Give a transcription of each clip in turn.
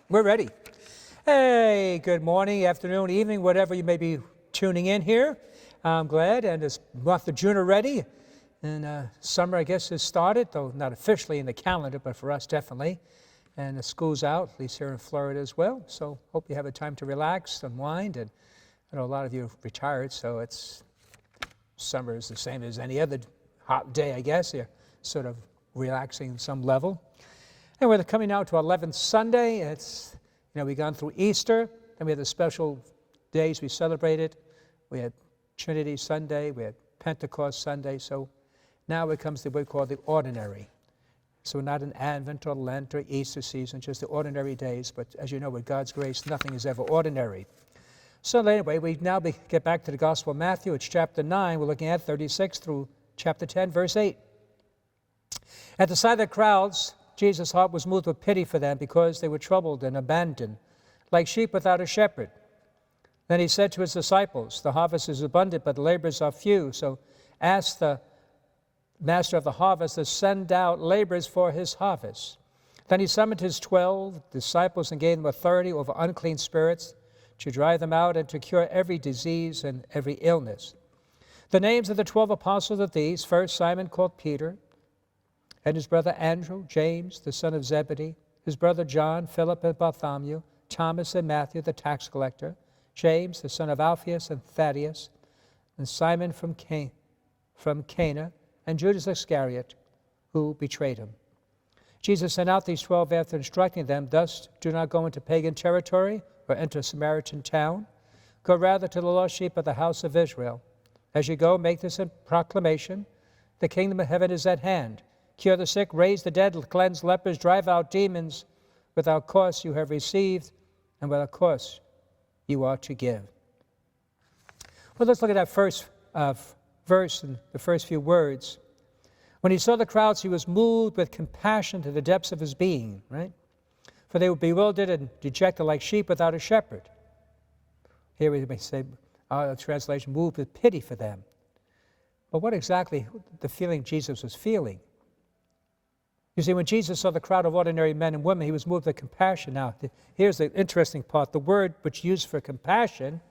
We're ready. Hey, good morning, afternoon, evening, whatever you may be tuning in here. I'm glad, and it's month of June already, and summer, I guess, has started, though not officially in the calendar, but for us, definitely. And the school's out, at least here in Florida as well, so hope you have a time to relax, unwind, and I know a lot of you are retired, so summer is the same as any other hot day, I guess. You're sort of relaxing on some level. And we're coming now to 11th Sunday. We've gone through Easter, and we had the special days we celebrated. We had Trinity Sunday, we had Pentecost Sunday, so now it comes to what we call the ordinary. So not an Advent or Lent or Easter season, just the ordinary days, but as you know, with God's grace, nothing is ever ordinary. So anyway, we now get back to the Gospel of Matthew. It's chapter 9. We're looking at 36 through chapter 10, verse 8. At the sight of the crowds, Jesus' heart was moved with pity for them because they were troubled and abandoned, like sheep without a shepherd. Then he said to his disciples, "The harvest is abundant, but the laborers are few. So ask the master of the harvest to send out laborers for his harvest." Then he summoned his 12 disciples and gave them authority over unclean spirits to drive them out and to cure every disease and every illness. The names of the 12 apostles are these: first, Simon called Peter, and his brother Andrew, James, the son of Zebedee, his brother John, Philip and Bartholomew, Thomas and Matthew, the tax collector, James, the son of Alphaeus and Thaddeus, and Simon from Cana, and Judas Iscariot, who betrayed him. Jesus sent out these 12 after instructing them, "Thus do not go into pagan territory or enter a Samaritan town. Go rather to the lost sheep of the house of Israel. As you go, make this a proclamation: the kingdom of heaven is at hand. Cure the sick, raise the dead, cleanse lepers, drive out demons. Without cost you have received, and without cost you are to give." Well, let's look at that first verse and the first few words. When he saw the crowds, he was moved with compassion to the depths of his being, right? For they were bewildered and dejected like sheep without a shepherd. Here we may say, our translation, moved with pity for them. But what exactly the feeling Jesus was feeling? You see, when Jesus saw the crowd of ordinary men and women, he was moved with compassion. Now, here's the interesting part. The word which used for compassion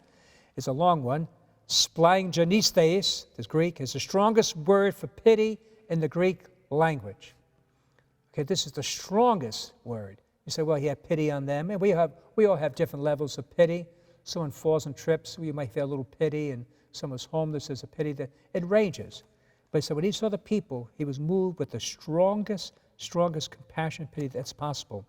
is a long one. Splanginistes, this Greek, is the strongest word for pity in the Greek language. Okay, this is the strongest word. You say, well, he had pity on them. And we all have different levels of pity. Someone falls and trips, you might feel a little pity, and someone's homeless, there's a pity. It ranges. But so when he saw the people, he was moved with the strongest compassion and pity that's possible.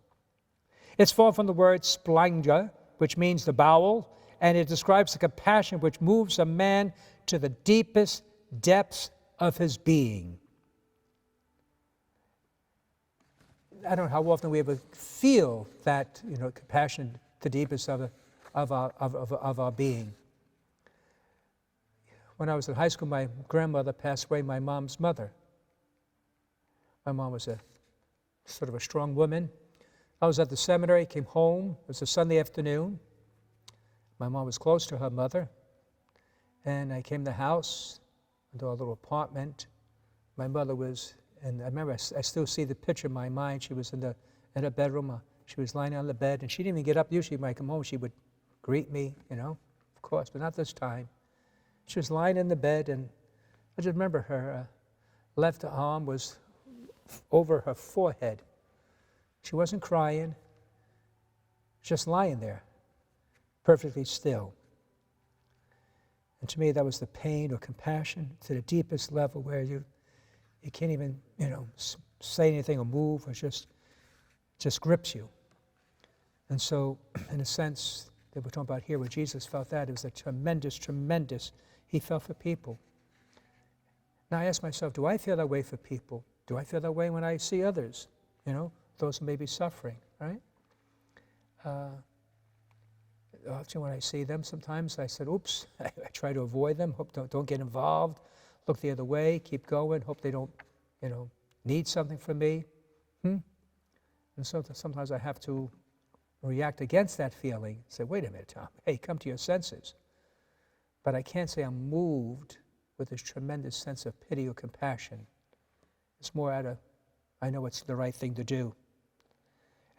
It's formed from the word splangia, which means the bowel, and it describes the compassion which moves a man to the deepest depths of his being. I don't know how often we ever feel that, compassion to the deepest of our being. When I was in high school, my grandmother passed away, my mom's mother. My mom was a sort of a strong woman. I was at the seminary, came home. It was a Sunday afternoon. My mom was close to her mother. And I came to the house, into our little apartment. My mother was, and I remember, I still see the picture in my mind. She was in her bedroom. She was lying on the bed, and she didn't even get up. Usually when I come home, she would greet me, of course, but not this time. She was lying in the bed, and I just remember her left arm was over her forehead. She wasn't crying, just lying there, perfectly still. And to me, that was the pain or compassion to the deepest level, where you can't even, say anything or move, or just grips you. And so, in a sense that we're talking about here, when Jesus felt that, it was a tremendous, he felt for people. Now I ask myself, do I feel that way for people? Do I feel that way when I see others, those who may be suffering, right? Often when I see them, sometimes I said, oops, I try to avoid them, hope don't get involved, look the other way, keep going, hope they don't, need something from me. And so sometimes I have to react against that feeling, say, wait a minute, Tom, hey, come to your senses. But I can't say I'm moved with this tremendous sense of pity or compassion. It's more I know it's the right thing to do.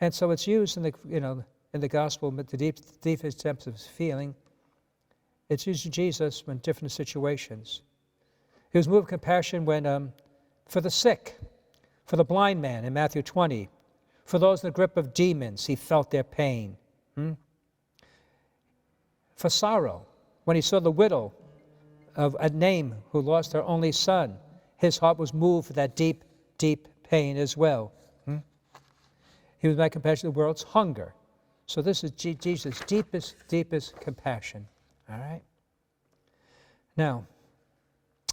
And so it's used in in the gospel, but the deepest depths of his feeling, it's usually Jesus in different situations. He was moved with compassion when, for the sick, for the blind man in Matthew 20, for those in the grip of demons, he felt their pain. For sorrow, when he saw the widow of Nain who lost her only son, his heart was moved for that deep, deep pain as well. He was by compassion to the world's hunger. So this is Jesus' deepest, deepest compassion. All right? Now,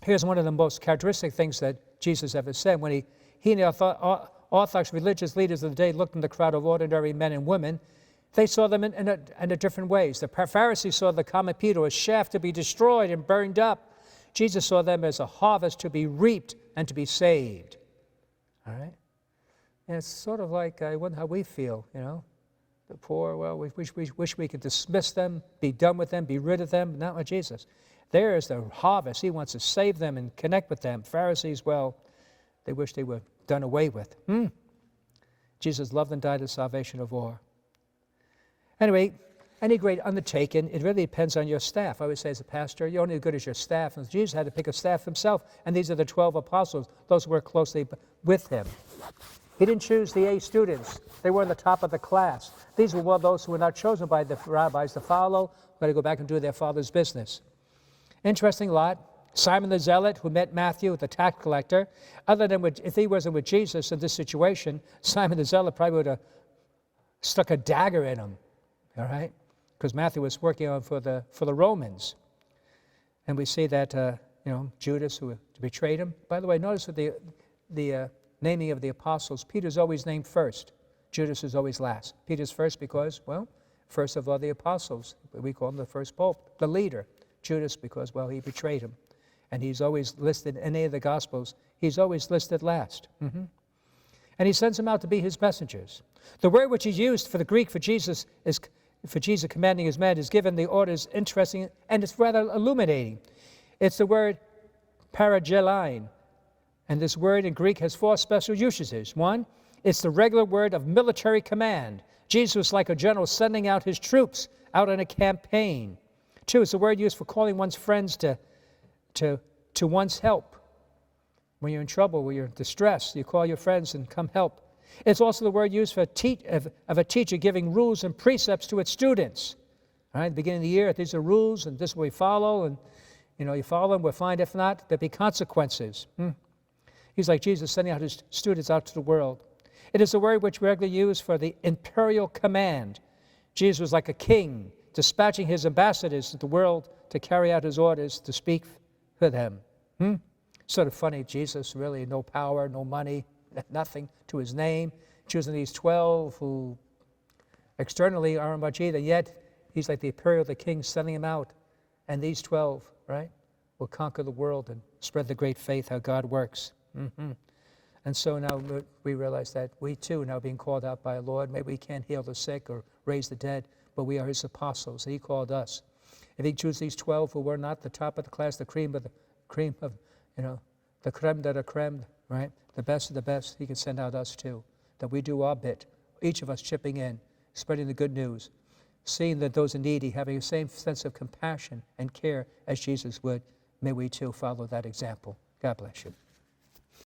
here's one of the most characteristic things that Jesus ever said. When he and the Orthodox religious leaders of the day looked in the crowd of ordinary men and women, they saw them in a different ways. The Pharisees saw the common people as chaff to be destroyed and burned up. Jesus saw them as a harvest to be reaped and to be saved. All right? And it's sort of like, I wonder how we feel, you know. The poor, well, we wish we could dismiss them, be done with them, be rid of them. Not with Jesus. There is the harvest. He wants to save them and connect with them. Pharisees, well, they wish they were done away with. Jesus loved and died the salvation of all. Anyway, any great undertaking, it really depends on your staff. I always say as a pastor, you're only as good as your staff. And Jesus had to pick a staff himself, and these are the 12 apostles, those who worked closely with him. He didn't choose the A students. They were in the top of the class. These were those who were not chosen by the rabbis to follow, but to go back and do their father's business. Interesting lot. Simon the Zealot, who met Matthew, the tax collector, if he wasn't with Jesus in this situation, Simon the Zealot probably would have stuck a dagger in him, all right? Because Matthew was working on for the Romans. And we see that, Judas, who betrayed him. By the way, notice that the naming of the apostles, Peter's always named first. Judas is always last. Peter's first because, well, first of all the apostles. We call him the first pope, the leader. Judas because, well, he betrayed him. And he's always listed in any of the Gospels. He's always listed last. And he sends them out to be his messengers. The word which he used for the Greek for Jesus commanding his men is given the orders interesting, and it's rather illuminating. It's the word paragelein. And this word in Greek has 4 special usages. 1, it's the regular word of military command. Jesus was like a general sending out his troops out on a campaign. 2, it's the word used for calling one's friends to one's help. When you're in trouble, when you're in distress, you call your friends and come help. It's also the word used for of a teacher giving rules and precepts to its students. All right, at the beginning of the year, these are rules, and this is what we follow, and you follow them, we're fine. If not, there'll be consequences. He's like Jesus sending out his students out to the world. It is the word which we regularly use for the imperial command. Jesus was like a king, dispatching his ambassadors to the world to carry out his orders, to speak for them. Sort of funny, Jesus really no power, no money, nothing to his name, choosing these 12 who externally aren't much either, yet he's like the imperial, the king, sending them out. And these 12, right, will conquer the world and spread the great faith, how God works. And so now we realize that we too now being called out by the Lord. Maybe we can't heal the sick or raise the dead, but we are his apostles. He called us. If he chooses these 12 who were not the top of the class, the cream of, the creme de la creme, right? The best of the best, he can send out us too. That we do our bit, each of us chipping in, spreading the good news, seeing that those are needy, having the same sense of compassion and care as Jesus would. May we too follow that example. God bless you.